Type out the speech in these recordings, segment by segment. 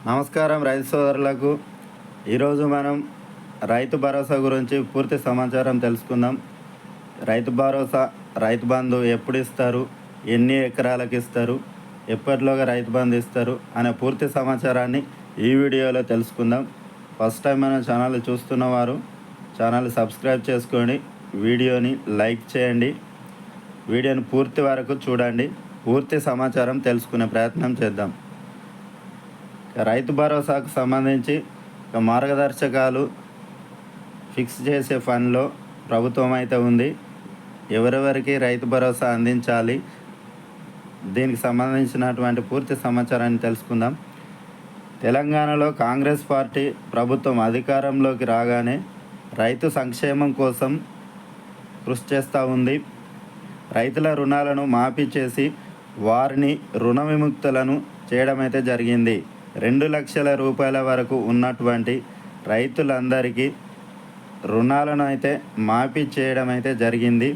నమస్కారం రైతు సోదరులకు. ఈరోజు మనం రైతు భరోసా గురించి పూర్తి సమాచారం తెలుసుకుందాం. రైతు భరోసా, రైతు బంధు ఎప్పుడు ఇస్తారు, ఎన్ని ఎకరాలకు ఇస్తారు, ఎప్పటిలోగా రైతు బంధు ఇస్తారు అనే పూర్తి సమాచారాన్ని ఈ వీడియోలో తెలుసుకుందాం. ఫస్ట్ టైం మన ఛానల్ చూస్తున్నవారు ఛానల్ సబ్స్క్రైబ్ చేసుకొని వీడియోని లైక్ చేయండి. వీడియోని పూర్తి వరకు చూడండి. పూర్తి సమాచారం తెలుసుకునే ప్రయత్నం చేద్దాం. రైతు భరోసాకు సంబంధించి మార్గదర్శకాలు ఫిక్స్ చేసే ఫండ్లో ప్రభుత్వం అయితే ఉంది. ఎవరెవరికి రైతు భరోసా అందించాలి, దీనికి సంబంధించినటువంటి పూర్తి సమాచారాన్ని తెలుసుకుందాం. తెలంగాణలో కాంగ్రెస్ పార్టీ ప్రభుత్వం అధికారంలోకి రాగానే రైతు సంక్షేమం కోసం కృషి చేస్తూ ఉంది. రైతుల రుణాలను మాఫీ చేసి వారిని రుణ విముక్తులను చేయడం అయితే జరిగింది. 2 లక్షల రూపాయల వరకు ఉన్నటువంటి రైతులందరికీ రుణాలను అయితే మాఫీ చేయడం అయితే జరిగింది.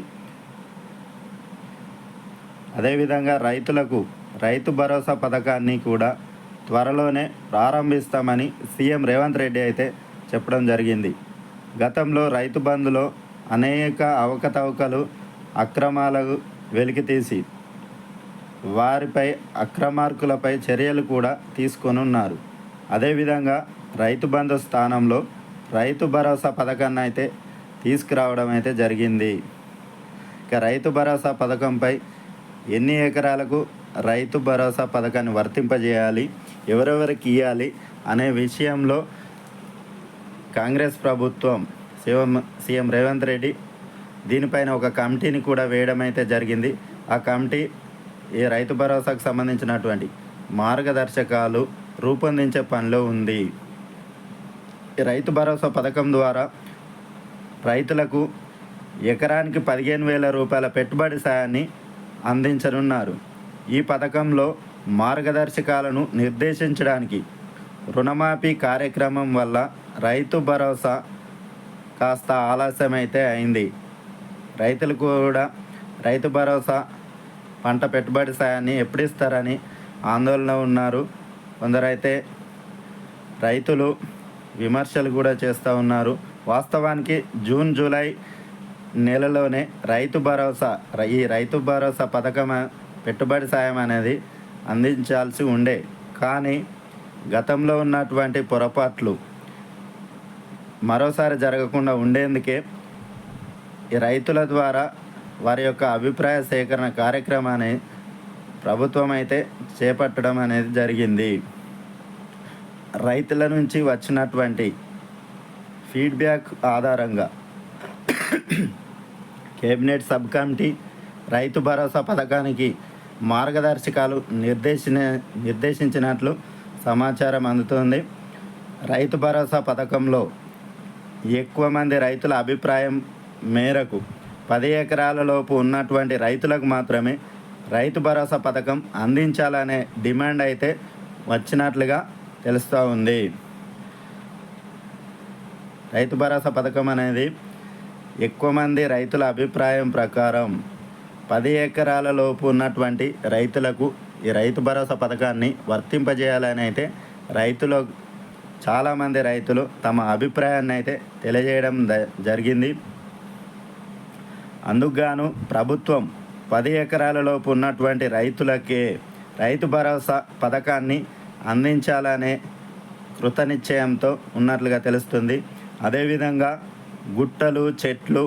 అదేవిధంగా రైతులకు రైతు భరోసా పథకాన్ని కూడా త్వరలోనే ప్రారంభిస్తామని సీఎం రేవంత్ రెడ్డి అయితే చెప్పడం జరిగింది. గతంలో రైతు బంధులో అనేక అవకతవకలు, అక్రమాలకు వెలికితీసి వారిపై అక్రమార్కులపై చర్యలు కూడా తీసుకొనున్నారు. అదేవిధంగా రైతు బంధు స్థానంలో రైతు భరోసా పథకాన్ని అయితే తీసుకురావడం అయితే జరిగింది. ఇక రైతు భరోసా పథకంపై ఎన్ని ఎకరాలకు రైతు భరోసా పథకాన్ని వర్తింపజేయాలి, ఎవరెవరికి ఇవ్వాలి అనే విషయంలో కాంగ్రెస్ ప్రభుత్వం సీఎం రేవంత్ రెడ్డి దీనిపైన ఒక కమిటీని కూడా వేయడం అయితే జరిగింది. ఆ కమిటీ ఈ రైతు భరోసాకు సంబంధించినటువంటి మార్గదర్శకాలు రూపొందించే పనిలో ఉంది. ఈ రైతు భరోసా పథకం ద్వారా రైతులకు ఎకరానికి 15,000 రూపాయల పెట్టుబడి సాయాన్ని అందించనున్నారు. ఈ పథకంలో మార్గదర్శకాలను నిర్దేశించడానికి రుణమాఫీ కార్యక్రమం వల్ల రైతు భరోసా కాస్త ఆలస్యమైతే అయింది. రైతులు కూడా రైతు భరోసా పంట పెట్టుబడి సాయాన్ని ఎప్పుడు ఇస్తారని ఆందోళన ఉన్నారు. కొందరైతే రైతులు విమర్శలు కూడా చేస్తూ ఉన్నారు. వాస్తవానికి జూన్, జూలై నెలలోనే ఈ రైతు భరోసా పథకం పెట్టుబడి సాయం అనేది అందించాల్సి ఉండే. కానీ గతంలో ఉన్నటువంటి పొరపాట్లు మరోసారి జరగకుండా ఉండేందుకే ఈ రైతుల ద్వారా వారి యొక్క అభిప్రాయ సేకరణ కార్యక్రమాన్ని ప్రభుత్వం అయితే చేపట్టడం అనేది జరిగింది. రైతుల నుంచి వచ్చినటువంటి ఫీడ్బ్యాక్ ఆధారంగా cabinet sub committee Rythu Bharosa పథకానికి మార్గదర్శకాలు నిర్దేశించినట్లు సమాచారం అందుతుంది. రైతు భరోసా పథకంలో ఎక్కువ మంది రైతుల అభిప్రాయం మేరకు 10 ఎకరాల లోపు ఉన్నటువంటి రైతులకు మాత్రమే రైతు భరోసా పథకం అందించాలనే డిమాండ్ అయితే వచ్చినట్లుగా తెలుస్తూ ఉంది. రైతు భరోసా పథకం అనేది ఎక్కువ మంది రైతుల అభిప్రాయం ప్రకారం 10 ఎకరాల లోపు ఉన్నటువంటి రైతులకు ఈ రైతు భరోసా పథకాన్ని వర్తింపజేయాలని అయితే చాలామంది రైతులు తమ అభిప్రాయాన్ని అయితే తెలియజేయడం జరిగింది. అందుకుగాను ప్రభుత్వం 10 ఎకరాల లోపు ఉన్నటువంటి రైతులకే రైతు భరోసా పథకాన్ని అందించాలనే కృతనిశ్చయంతో ఉన్నట్లుగా తెలుస్తుంది. అదేవిధంగా గుట్టలు, చెట్లు,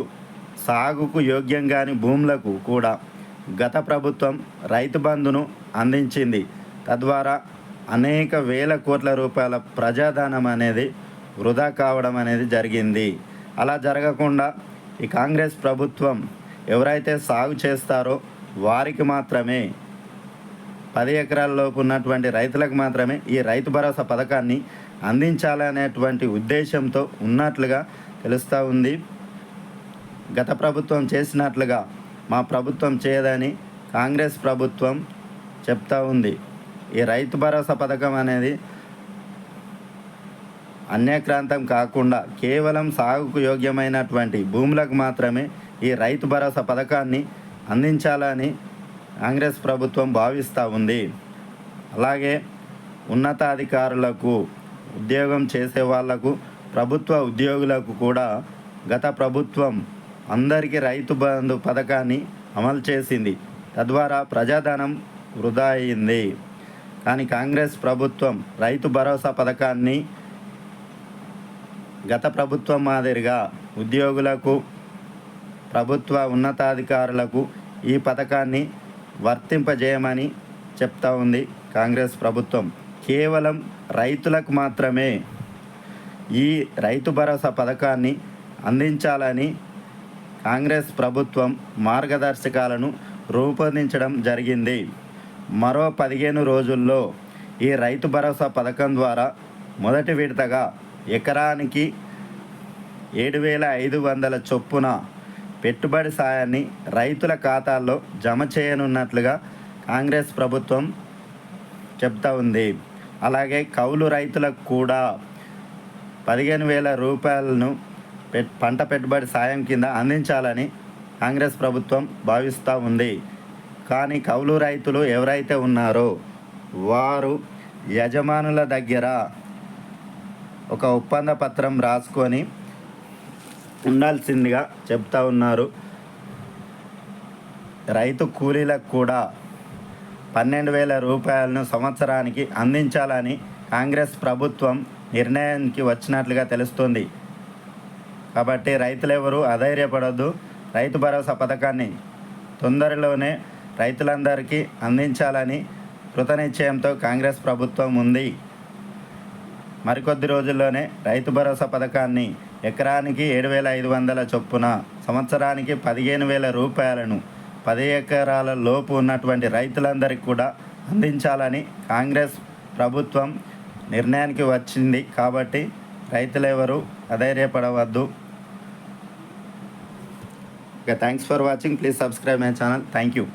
సాగుకు యోగ్యం కాని భూములకు కూడా గత ప్రభుత్వం రైతు బంధును అందించింది. తద్వారా అనేక వేల కోట్ల రూపాయల ప్రజాధనం అనేది వృధా కావడం అనేది జరిగింది. అలా జరగకుండా ఈ కాంగ్రెస్ ప్రభుత్వం ఎవరైతే సాగు చేస్తారో వారికి మాత్రమే 10 ఎకరాల లోపు ఉన్నటువంటి రైతులకు మాత్రమే ఈ రైతు భరోసా పథకాన్ని అందించాలనేటువంటి ఉద్దేశంతో ఉన్నట్లుగా తెలుస్తూ ఉంది. గత ప్రభుత్వం చేసినట్లుగా మా ప్రభుత్వం చేయదని కాంగ్రెస్ ప్రభుత్వం చెప్తా ఉంది. ఈ రైతు భరోసా పథకం అనేది అన్యక్రాంతం కాకుండా కేవలం సాగుకు యోగ్యమైనటువంటి భూములకు మాత్రమే ఈ రైతు భరోసా పథకాన్ని అందించాలని కాంగ్రెస్ ప్రభుత్వం భావిస్తూ ఉంది. అలాగే ఉన్నతాధికారులకు, ఉద్యోగం చేసే వాళ్లకు, ప్రభుత్వ ఉద్యోగులకు కూడా గత ప్రభుత్వం అందరికీ రైతు బంధు పథకాన్ని అమలు చేసింది. తద్వారా ప్రజాధనం వృధా అయింది. కానీ కాంగ్రెస్ ప్రభుత్వం రైతు భరోసా పథకాన్ని గత ప్రభుత్వం మాదిరిగా ఉద్యోగులకు, ప్రభుత్వ ఉన్నతాధికారులకు ఈ పథకాన్ని వర్తింపజేయమని చెప్తా ఉంది కాంగ్రెస్ ప్రభుత్వం. కేవలం రైతులకు మాత్రమే ఈ రైతు భరోసా పథకాన్ని అందించాలని కాంగ్రెస్ ప్రభుత్వం మార్గదర్శకాలను రూపొందించడం జరిగింది. మరో 15 రోజుల్లో ఈ రైతు భరోసా పథకం ద్వారా మొదటి విడతగా ఎకరానికి 7,500 చొప్పున పెట్టుబడి సాయాన్ని రైతుల ఖాతాల్లో జమ చేయనున్నట్లుగా కాంగ్రెస్ ప్రభుత్వం చెప్తా ఉంది. అలాగే కౌలు రైతులకు కూడా 15,000 రూపాయలను పంట పెట్టుబడి సాయం కింద అందించాలని కాంగ్రెస్ ప్రభుత్వం భావిస్తూ ఉంది. కానీ కౌలు రైతులు ఎవరైతే ఉన్నారో వారు యజమానుల దగ్గర ఒక ఒప్పంద పత్రం రాసుకొని ఉండాల్సిందిగా చెప్తా ఉన్నారు. రైతు కూలీలకు కూడా 12,000 రూపాయలను సంవత్సరానికి అందించాలని కాంగ్రెస్ ప్రభుత్వం నిర్ణయానికి వచ్చినట్లుగా తెలుస్తుంది. కాబట్టి రైతులెవరూ అధైర్యపడొద్దు. రైతు భరోసా పథకాన్ని తొందరలోనే రైతులందరికీ అందించాలని కృతనిశ్చయంతో కాంగ్రెస్ ప్రభుత్వం ఉంది. మరికొద్ది రోజుల్లోనే రైతు భరోసా పథకాన్ని ఎకరానికి 7,500 చొప్పున సంవత్సరానికి 15,000 రూపాయలను 10 ఎకరాల లోపు ఉన్నటువంటి రైతులందరికీ కూడా అందించాలని కాంగ్రెస్ ప్రభుత్వం నిర్ణయానికి వచ్చింది. కాబట్టి రైతులెవరూ అధైర్యపడవద్దు. Thanks for watching. Please subscribe my channel. Thank you.